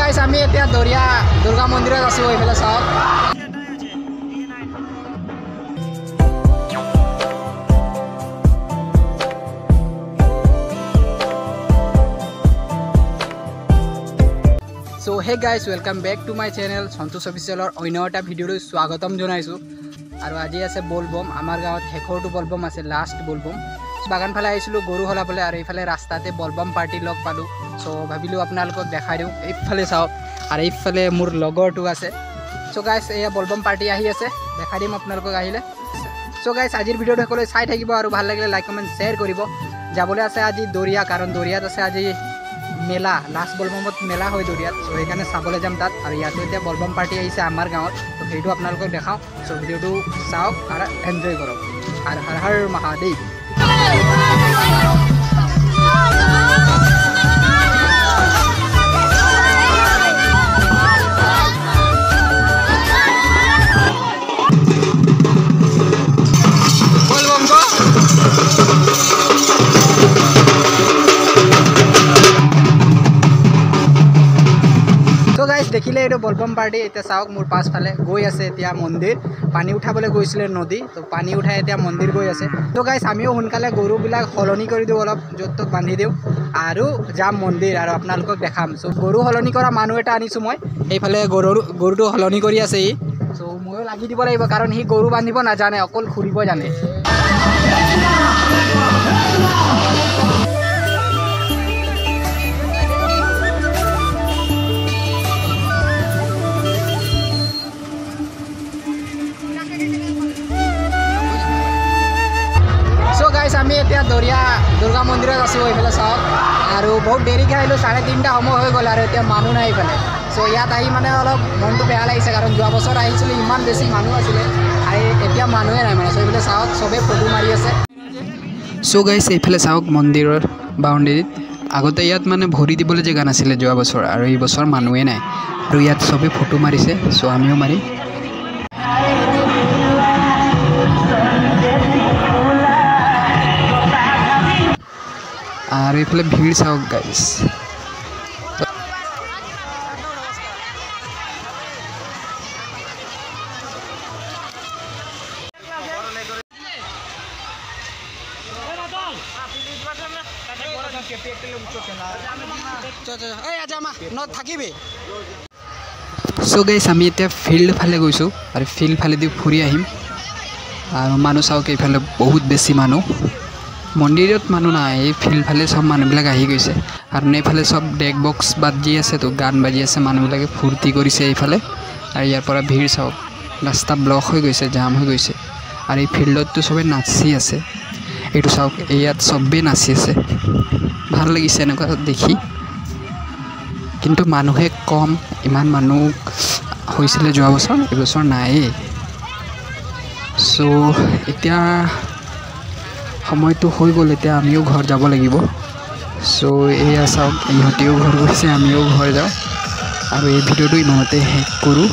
guys আমি এতিয়া দৰিয়া দুৰ্গা মন্দিৰত আছো এইফালে চাওক So hey guys, welcome back to my channel Santosh Officialor অন্য এটা ভিডিওলৈ স্বাগতম জনাইছো আৰু আজি আছে বলবম আমাৰ গাঁৱত হেখৰটো বলবম আছে লাষ্ট বলবম বাগান ফালে আইছিলো গৰু হলাবলে আৰু এইফালে ৰাস্তাতে বলবম পাৰ্টি লগ পালো সো ভাবিলো আপোনালোকক দেখাই দিও এইফালে চাওক আৰু এইফালে মোৰ লগৰটো আছে সো গাইস এয়া বলবম পাৰ্টি আহি আছে দেখাই দিম আপোনালোকক আহিলে সো গাইস আজিৰ ভিডিওটো সকলোৱে চাই থাকিব আৰু ভাল লাগিলে লাইক কমেন্ট শেয়াৰ কৰিব যাবলৈ আছে আজি দৰিয়া কাৰণ দৰিয়াত আছে আজি মেলা লাষ্ট বলবমত মেলা হয় দৰিয়াত সো এইকাৰণে চাবলৈ যাম তাত আৰু ইয়াতে এতিয়া বলবম পাৰ্টি আহিছে আমাৰ গাঁৱত তো সেইটো আপোনালোকক দেখাওঁ সো ভিডিওটো চাওক আৰু এনজয় কৰক আৰু হৰ হৰ মহাদেৱ দেখিলে এইটো বলবম পাৰ্টি এতিয়া চাওক মোৰ পাছফালে গৈ আছে এতিয়া মন্দিৰ পানী উঠাবলৈ গৈছিলে নদী তো পানী উঠাই এতিয়া মন্দিৰ গৈ আছে তো গাইস আমিও সোনকালে গৰুবিলাক হলনি কৰি দিওঁ অলপ য'ত বান্ধি দিওঁ আৰু যাম মন্দিৰ আৰু আপোনালোকক দেখাম চ' গৰু হলনি কৰা মানুহ এটা আনিছোঁ মই এইফালে গৰুটো হলনি কৰি আছে ই চ' ময়ো লাগি দিব লাগিব কাৰণ সি গৰু বান্ধিব নাজানে অকল ঘূৰিব জানে আমি এতিয়া দৰিয়া দুৰ্গা মন্দিৰত আছো এইফালে চাওক আৰু বহুত দেৰিকৈ আহিলোঁ 3:30 সময় হৈ গ'ল আৰু এতিয়া মানুহ নাই এইফালে চ' ইয়াত আহি মানে অলপ মনটো বেয়া লাগিছে কাৰণ যোৱা বছৰ আহিছিলোঁ ইমান বেছি মানুহ আছিলে আৰু এতিয়া মানুহে নাই মানে চ' এইফালে চাওক চবেই ফটো মাৰি আছে চ' গাইছ এইফালে চাওক মন্দিৰৰ বাউণ্ডেৰীত আগতে ইয়াত মানে ভৰি দিবলৈ জেগা নাছিলে যোৱা বছৰ আৰু এই বছৰ মানুহে নাই আৰু ইয়াত চবেই ফটো মাৰিছে চ' আমিও মাৰিম और ये भीड़ चाওক गाइस सो गाइस आमी এতিয়া ফিল্ড ফালে গৈছো আৰু ফিল্ড ফালে দি ফুৰি আহিম আৰু মানুহ চাওক এইফালে বহুত বেছি মানুহ মন্দিৰত মানুহ নাই এই ফিল্ড ফালে সব মানুহবিলাক আহি গৈছে আৰু এইফালে সব ডেক বক্স বাজি আছে তো গান বাজি আছে মানুহবিলাকে ফূৰ্তি কৰিছে এইফালে আৰু ইয়াৰ পৰা ভিৰ চাওক ৰাস্তা ব্লক হৈ গৈছে জাম হৈ গৈছে আৰু এই ফিল্ডতো সবে নাচি আছে এইটো চাওক ইয়াত সবে নাচি আছে ভাল লাগিছে এনেকুৱা দেখি কিন্তু মানুহে কম ইমান মানুহ হৈছিলে যোৱা বছৰ এই বছৰ নাই সো এতিয়া সময়টো হৈ গ'ল এতিয়া আমিও ঘৰ যাব লাগিব সো এয়া চাওক ইহঁতেও ঘৰ গৈছে আমিও ঘৰ যাওঁ আৰু এই ভিডিঅ'টো ইমানতে শেষ কৰোঁ